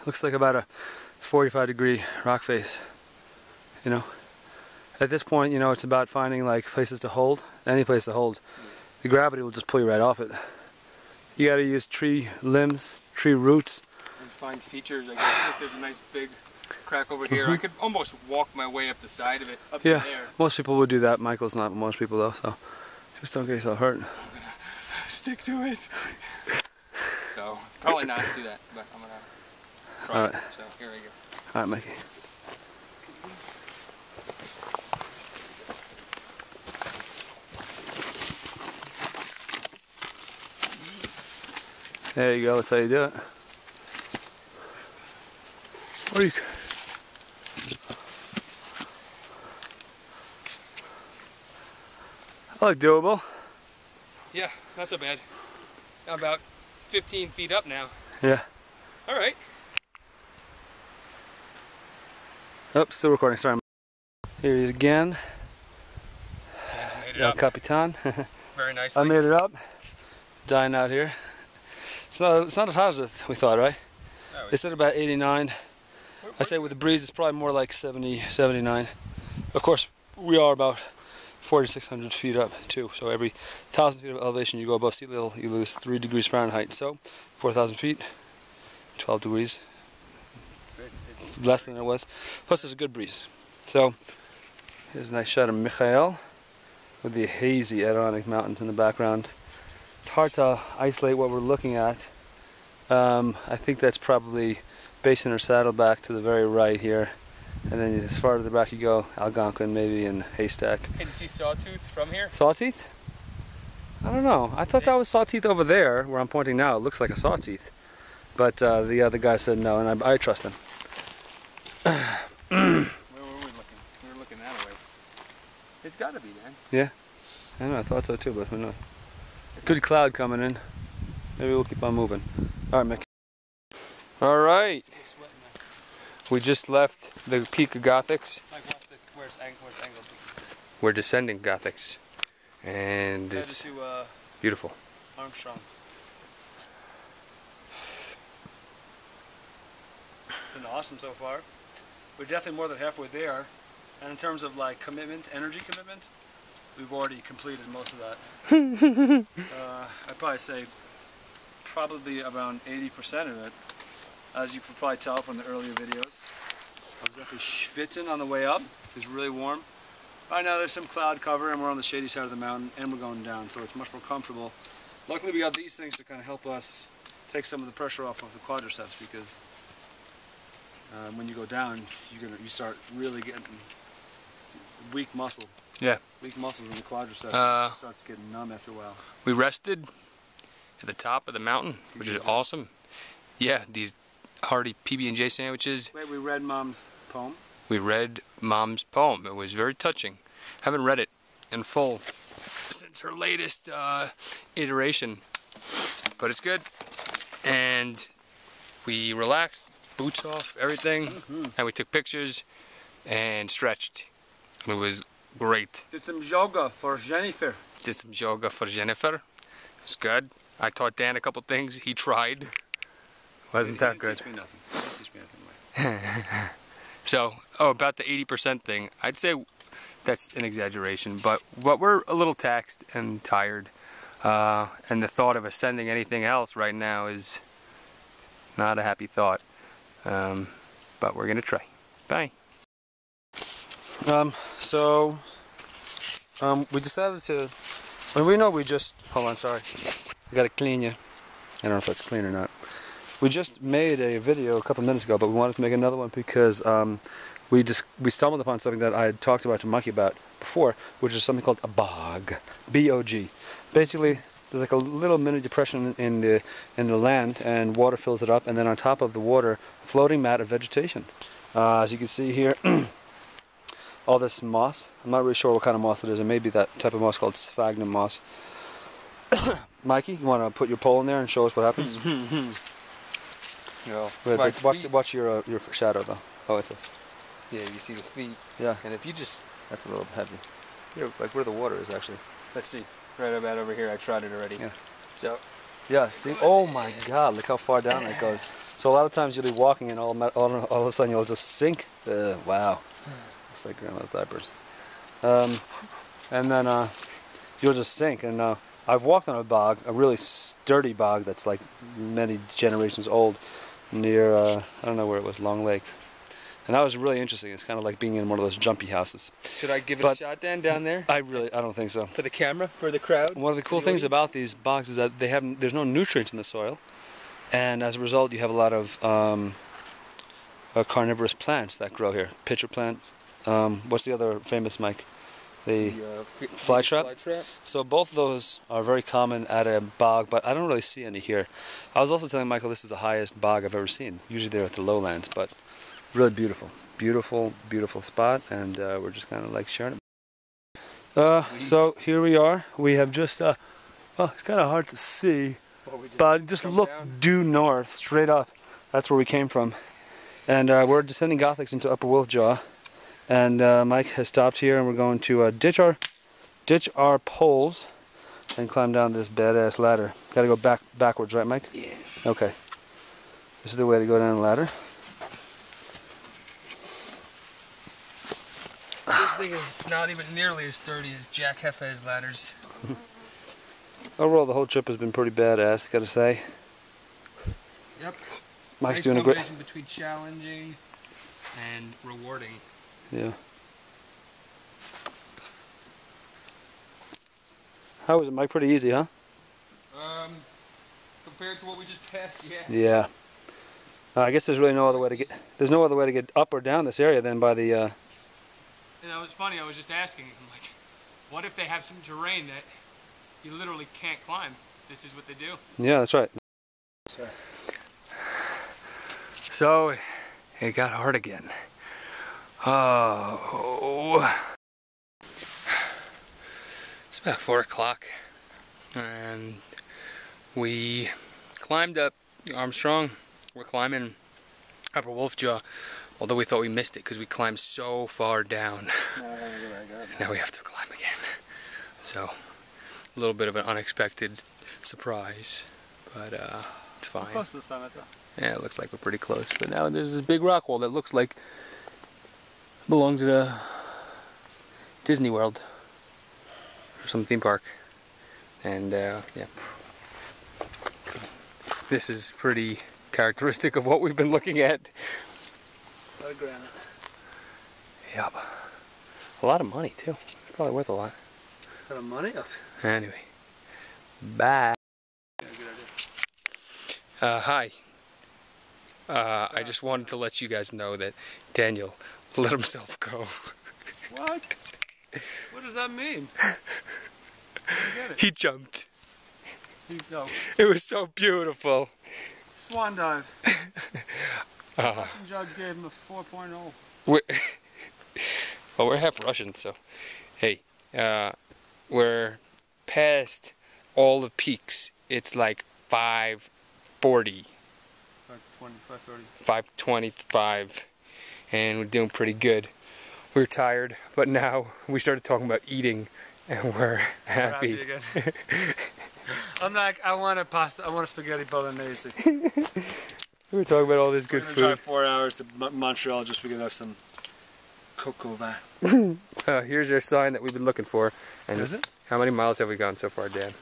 Looks like about a 45-degree rock face, you know. At this point, you know, it's about finding like places to hold, any place to hold. The gravity will just pull you right off it. You gotta use tree limbs, tree roots. And find features, I guess. If there's a nice big crack over here, I could almost walk my way up the side of it, up to there. Most people would do that. Michael's not most people though, so just don't get yourself hurt. I'm gonna stick to it. So, probably not do that, but I'm gonna try it. So, here we go. Alright, Mikey. There you go, that's how you do it. What are you... I look doable. Yeah, not so bad. I'm about 15 feet up now. Yeah. Alright. Oh, still recording, sorry. Here he is again. Made it up. Capitan. Very nicely. I made it up. Dying out here. It's not as hot as we thought, right? No, they said about 89. I say with the breeze, it's probably more like 70, 79. Of course, we are about 4,600 feet up too. So every 1,000 feet of elevation you go above sea level, you lose 3 degrees Fahrenheit. So 4,000 feet, 12 degrees. It's less than it was. Plus there's a good breeze. So here's a nice shot of Michael with the hazy Adirondack mountains in the background. It's hard to isolate what we're looking at. I think that's probably Basin or Saddleback to the very right here. And then as far to the back you go, Algonquin maybe and Haystack. Can you see Sawtooth from here? Sawtooth? I don't know. I thought that was Sawtooth over there, where I'm pointing now. It looks like a Sawtooth. But the other guy said no, and I trust him. Where were we looking? We were looking that way. It's got to be then. Yeah. I know, I thought so too, but who knows. Good cloud coming in. Maybe we'll keep on moving. Alright, Mick. Alright. We just left the peak of Gothics. Where's Angle? We're descending Gothics. And it's beautiful. Armstrong. Been awesome so far. We're definitely more than halfway there. And in terms of like commitment, energy commitment, we've already completed most of that. I'd probably say probably around 80% of it. As you can probably tell from the earlier videos. I was definitely schwitzing on the way up. It was really warm. Right now there's some cloud cover and we're on the shady side of the mountain and we're going down, so it's much more comfortable. Luckily we got these things to kind of help us take some of the pressure off of the quadriceps, because when you go down you start really getting weak muscle. Yeah. Weak muscles in the quadriceps. It starts getting numb after a while. We rested at the top of the mountain, which is awesome. Yeah, these hearty PB&J sandwiches. Wait, we read Mom's poem? We read Mom's poem. It was very touching. Haven't read it in full since her latest iteration, but it's good. And we relaxed, boots off, everything, and we took pictures and stretched. It was great. Did some yoga for Jennifer. It was good. I taught Dan a couple things. He tried. Wasn't that good? Teach me nothing. Teach me nothing. So, about the 80% thing, I'd say that's an exaggeration, but we're a little taxed and tired, and the thought of ascending anything else right now is not a happy thought, but we're gonna try. Bye. We decided to, when we know we just, hold on, sorry, I gotta clean you. I don't know if that's clean or not. We just made a video a couple minutes ago, but we wanted to make another one because we stumbled upon something that I had talked about to Monkey about before, which is something called a bog, B-O-G. Basically, there's like a little mini depression in the land, and water fills it up, and then on top of the water, a floating mat of vegetation. As you can see here, all this moss. I'm not really sure what kind of moss it is. It may be that type of moss called sphagnum moss. Mikey, you want to put your pole in there and show us what happens? Watch your shadow though. Oh, it's a. Yeah, you see the feet. Yeah. And if you just, that's a little heavy. Here, like where the water is actually. Let's see. Right about over here. I tried it already. Yeah. So. Yeah. See. Oh my God! Look how far down that goes. So a lot of times you'll be walking and all of a sudden you'll just sink. Wow. It's like grandma's diapers. And then you'll just sink. And I've walked on a bog, a really sturdy bog that's like many generations old, near, I don't know where it was, Long Lake. And that was really interesting. It's kind of like being in one of those jumpy houses. Should I give it a shot, Dan, down there? I don't think so. For the camera, for the crowd? One of the cool things about these bogs is that there's no nutrients in the soil. And as a result, you have a lot of carnivorous plants that grow here. Pitcher plant. What's the other famous, Mike? The flytrap. So both of those are very common at a bog, but I don't really see any here. I was also telling Michael this is the highest bog I've ever seen. Usually they're at the lowlands, but really beautiful. Beautiful, beautiful spot, and we're just kind of like sharing it. So here we are. We have just, well, it's kind of hard to see, but just look due north, straight up. That's where we came from. And we're descending Gothics into Upper Wolfjaw. And Mike has stopped here, and we're going to ditch our poles and climb down this badass ladder. Got to go backwards, right, Mike? Yeah. Okay. This is the way to go down the ladder. This thing is not even nearly as sturdy as Jack Hefe's ladders. Overall, the whole trip has been pretty badass, gotta say. Yep. Mike's nice doing a great. combination between challenging and rewarding. Yeah. How was it, Mike? Pretty easy, huh? Compared to what we just passed, yeah. Yeah. I guess there's really no other way to get. There's no other way to get up or down this area than by the. You know, it's funny. I was just asking, like, what if they have some terrain that you literally can't climb? This is what they do. Yeah, that's right. So, it got hard again. Oh. It's about 4 o'clock, and we climbed up Armstrong. We're climbing Upper Wolfjaw, although we thought we missed it because we climbed so far down. Now we have to climb again. So, a little bit of an unexpected surprise, but it's fine. Close to the summit, though. Yeah, it looks like we're pretty close. But now there's this big rock wall that looks like it belongs to the Disney World or some theme park. And yeah, this is pretty characteristic of what we've been looking at. A lot of granite. Yep. A lot of money too. It's probably worth a lot. A lot of money? Anyway, bye. Yeah, good idea. Hi. I just wanted to let you guys know that Daniel let himself go. What? What does that mean? He jumped. No. It was so beautiful. Swan dive. Russian judge gave him a 4.0. Well, we're half Russian, so hey, we're past all the peaks. It's like 540. 525, and we're doing pretty good. We were tired, but now we started talking about eating, and we're happy. We're happy again. I'm like, I want a pasta, I want a spaghetti bolognese. We were talking about all this good We're food. gonna drive 4 hours to Montreal just so we can have some coq au vin. Here's your sign that we've been looking for. And is it? How many miles have we gone so far, Dan?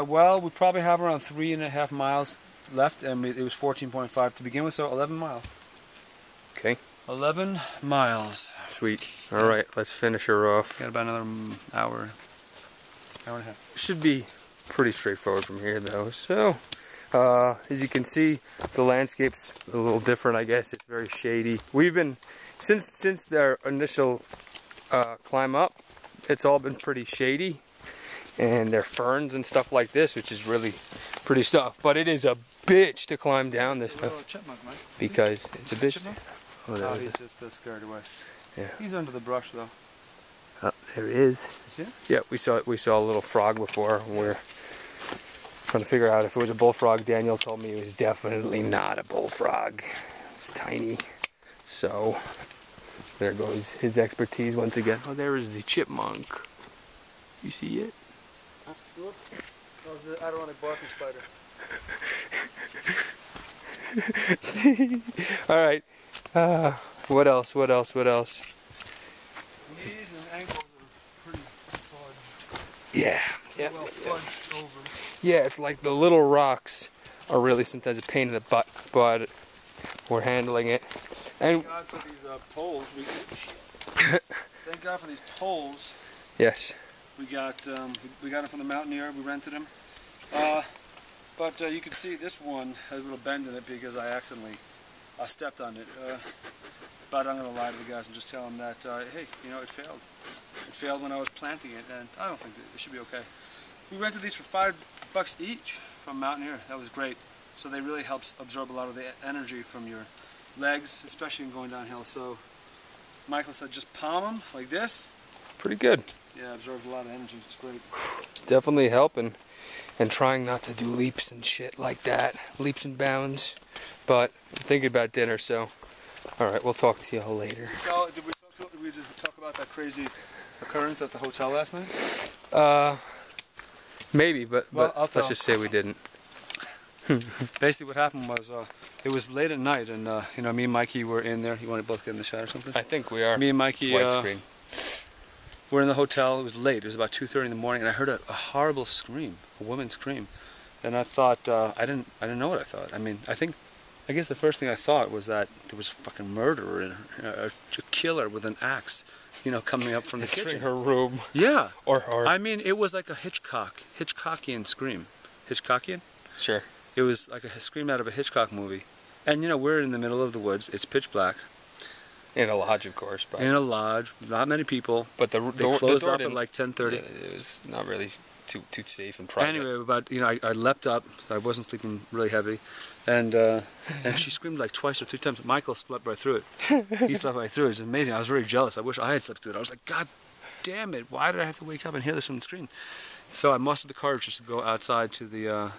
Well, we probably have around 3.5 miles left, and it was 14.5 to begin with, so 11 miles. Okay. 11 miles. Sweet. All right, let's finish her off. Got about another hour and a half. Should be pretty straightforward from here, though. So, as you can see, the landscape's a little different, I guess. It's very shady. We've been, since their initial climb up, it's all been pretty shady. And there are ferns and stuff like this, which is really pretty stuff. But it is a bitch to climb down this stuff. Chipmunk, Mike. Because it's a bitch. Oh, he's just scared away. Yeah. He's under the brush, though. Oh, there he is. You see it? Yeah, we saw a little frog before. We're trying to figure out if it was a bullfrog. Daniel told me it was definitely not a bullfrog. It's tiny. So there goes his expertise once again. Oh, there is the chipmunk. You see it? That was the Adirondack barking spider. All right. What else? What else? What else? Knees and ankles are pretty fudged. Yeah. Yeah. Well fudged over. Yeah, it's like the little rocks are really sometimes a pain in the butt, but we're handling it. And Thank God for these poles. Thank God for these poles. yes. We got them from the Mountaineer. We rented them. But you can see this one has a little bend in it because I accidentally stepped on it. But I'm going to lie to the guys and just tell them that, hey, you know, it failed. It failed when I was planting it, and I don't think that it should be okay. We rented these for $5 each from Mountaineer. That was great. So they really help absorb a lot of the energy from your legs, especially in going downhill. So Michael said just palm them like this. Pretty good. Yeah, absorbed a lot of energy. It's great. Definitely helping. And trying not to do leaps and shit like that. Leaps and bounds. But I'm thinking about dinner, so. Alright, we'll talk to y'all later. Did we just talk about that crazy occurrence at the hotel last night? Maybe, but Well, I'll let's tell. just say we didn't. Basically, what happened was it was late at night, and you know, me and Mikey were in there. You want to both get in the shot or something? I think we are. Me and Mikey It's widescreen. were in the hotel. It was late. It was about 2:30 in the morning, and I heard a horrible scream, a woman scream, and I thought I didn't know what I thought. I mean, I guess the first thing I thought was that there was a fucking murderer in a killer with an axe, you know, coming up from the Entering kitchen. her room. Yeah. Or I mean, it was like a Hitchcockian scream. Hitchcockian? sure. It was like a scream out of a Hitchcock movie. And you know, we're in the middle of the woods. It's pitch black. In a lodge, of course. But In a lodge, not many people. But the They door closed the door up at didn't- like 10:30. It was not really too safe and private. Anyway, but you know, I leapt up. I wasn't sleeping really heavy, and she screamed like twice or three times. Michael slept right through it. He slept right through it. It's amazing. I was very jealous. I wish I had slept through it. I was like, God damn it! Why did I have to wake up and hear this woman scream? So I mustered the courage just to go outside to the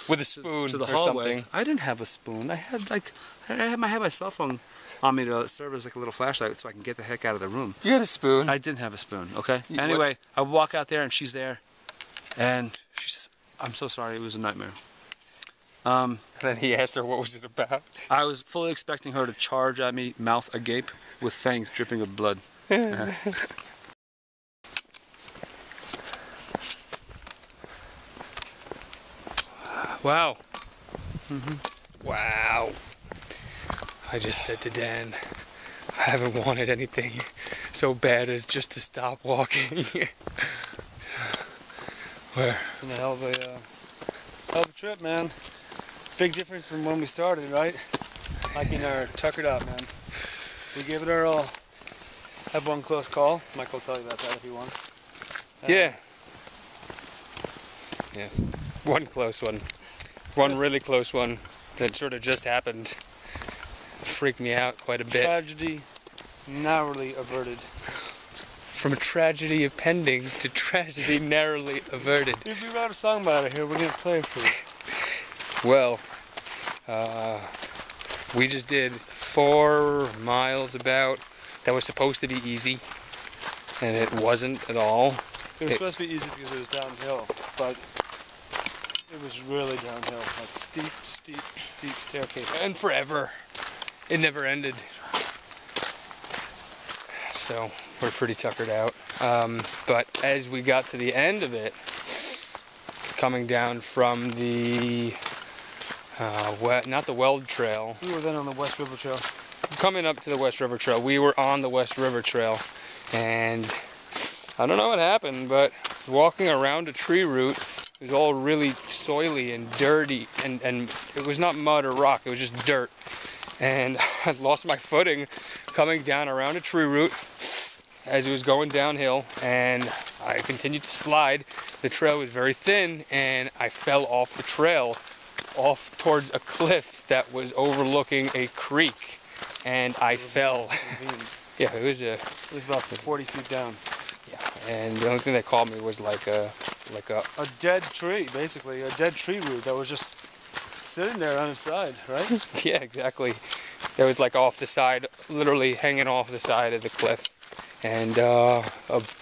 with a spoon to the or hallway. something. I didn't have a spoon. I had my cell phone on me to serve as like a little flashlight so I can get the heck out of the room. You had a spoon. I didn't have a spoon, okay? What- Anyway, I walk out there and she's there. And she says, I'm so sorry, it was a nightmare. And then he asked her what was it about. I was fully expecting her to charge at me, mouth agape, with fangs dripping of blood. Wow. Wow. I just said to Dan, I haven't wanted anything so bad as just to stop walking. Where? And a hell of a trip, man. Big difference from when we started, right? Hiking our tuckered out, man. We gave it our all. Had one close call. Mike will tell you about that if you want. Yeah. Yeah. One close one. One really close one that sort of just happened. Freaked me out quite a bit. Tragedy narrowly averted. From a tragedy impending to tragedy narrowly averted. If we wrote a song about it here, we're gonna play it for you. Well, we just did 4 miles about. That was supposed to be easy, and it wasn't at all. It was supposed to be easy because it was downhill, but it was really downhill. Like steep staircase. And forever. It never ended. So we're pretty tuckered out. But as we got to the end of it, coming down from the, not the Weld Trail, We were then on the West River Trail. coming up to the West River Trail, we were on the West River Trail, and I don't know what happened, but walking around a tree root, it was all really soily and dirty, and it was not mud or rock, it was just dirt. And I lost my footing coming down around a tree root as it was going downhill, and I continued to slide. The trail was very thin, and I fell off the trail, off towards a cliff that was overlooking a creek, and I fell. Yeah, it was It was about 40 feet down. yeah, and the only thing that caught me was like a A dead tree, basically. A dead tree root that was just sitting there on its side, right? yeah, exactly. It was like off the side, literally hanging off the side of the cliff, and a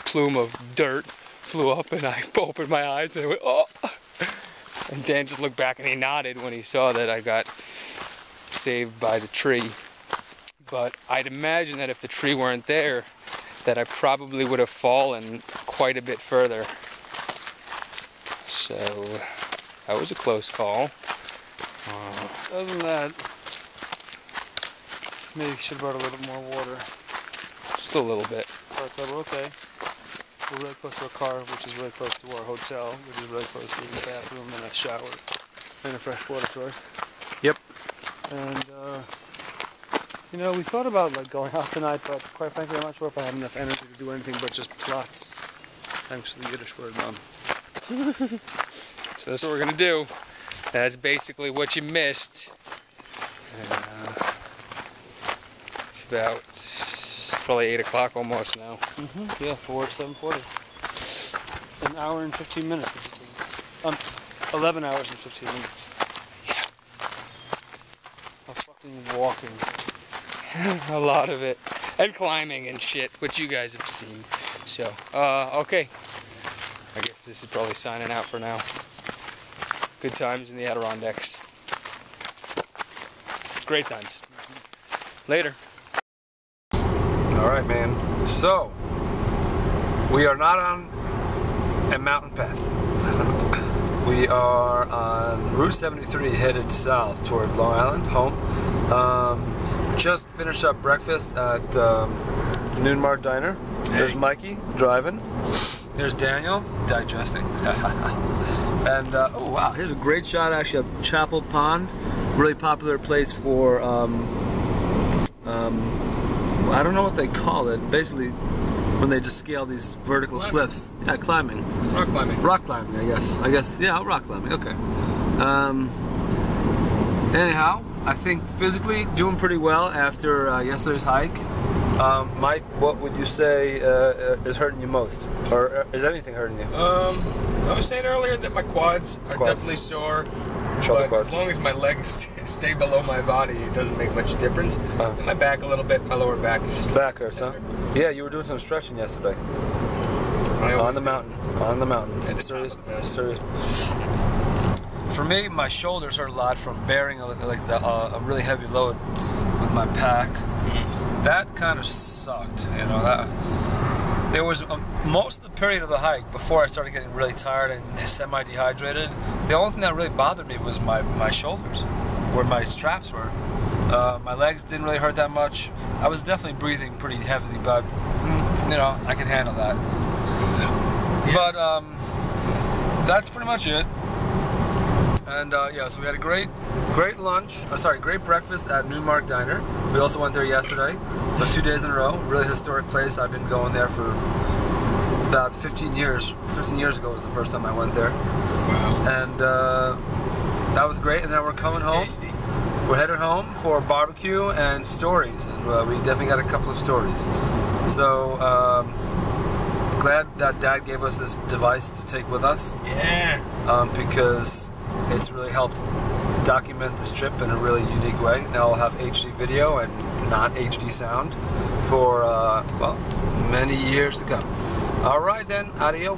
plume of dirt flew up, and I opened my eyes and I went, oh! And Dan just looked back and he nodded when he saw that I got saved by the tree. But I'd imagine that if the tree weren't there, that I probably would have fallen quite a bit further. So that was a close call. Other than that, maybe should have brought a little bit more water. Just a little bit. But we're okay. We're really close to our car, which is really close to our hotel, which is really close to the bathroom and a shower and a fresh water source. Yep. And you know, we thought about like going out tonight, but quite frankly, I'm not sure if I have enough energy to do anything but just plots. Thanks to the Yiddish word, Mom. So that's what we're gonna do. That's basically what you missed. It's probably 8 o'clock almost now. Yeah, 7:40. An hour and 15 minutes. 11 hours and 15 minutes. Yeah. Of fucking walking. A lot of it. And climbing and shit, which you guys have seen. So, okay. I guess this is probably signing out for now. Good times in the Adirondacks. Great times. Later. Alright, man. So, we are not on a mountain path. We are on Route 73 headed south towards Long Island, home. Just finished up breakfast at Noon Mart Diner. There's Mikey driving. There's Daniel digesting. And oh wow, here's a great shot actually of Chapel Pond, really popular place for I don't know what they call it. Basically, when they just scale these vertical cliffs. Yeah, climbing. Rock climbing. Rock climbing, I guess. Yeah, rock climbing. Okay. Anyhow, I think physically doing pretty well after yesterday's hike. Mike, what would you say is hurting you most, or is anything hurting you? I was saying earlier that my quads are definitely sore. But as long as my legs stay below my body, it doesn't make much difference. And my back a little bit, my lower back is just back hurts, huh? Yeah, you were doing some stretching yesterday. On the mountain. On the mountain. Some serious. For me, my shoulders hurt a lot from bearing a really heavy load with my pack. That kind of sucked, you know. There was most of the period of the hike before I started getting really tired and semi-dehydrated. The only thing that really bothered me was my shoulders, where my straps were. My legs didn't really hurt that much. I was definitely breathing pretty heavily, but you know, I could handle that. Yeah. But that's pretty much it. And yeah, so we had a great breakfast at Noon Mart Diner. We also went there yesterday, so 2 days in a row. Really historic place. I've been going there for about 15 years. 15 years ago was the first time I went there. Wow. And that was great. And then we're coming home. Tasty. We're headed home for barbecue and stories. And we definitely got a couple of stories. So glad that Dad gave us this device to take with us. Yeah. Because it's really helped document this trip in a really unique way. Now I'll have HD video and not HD sound for, well, many years to come. Alright then, adios.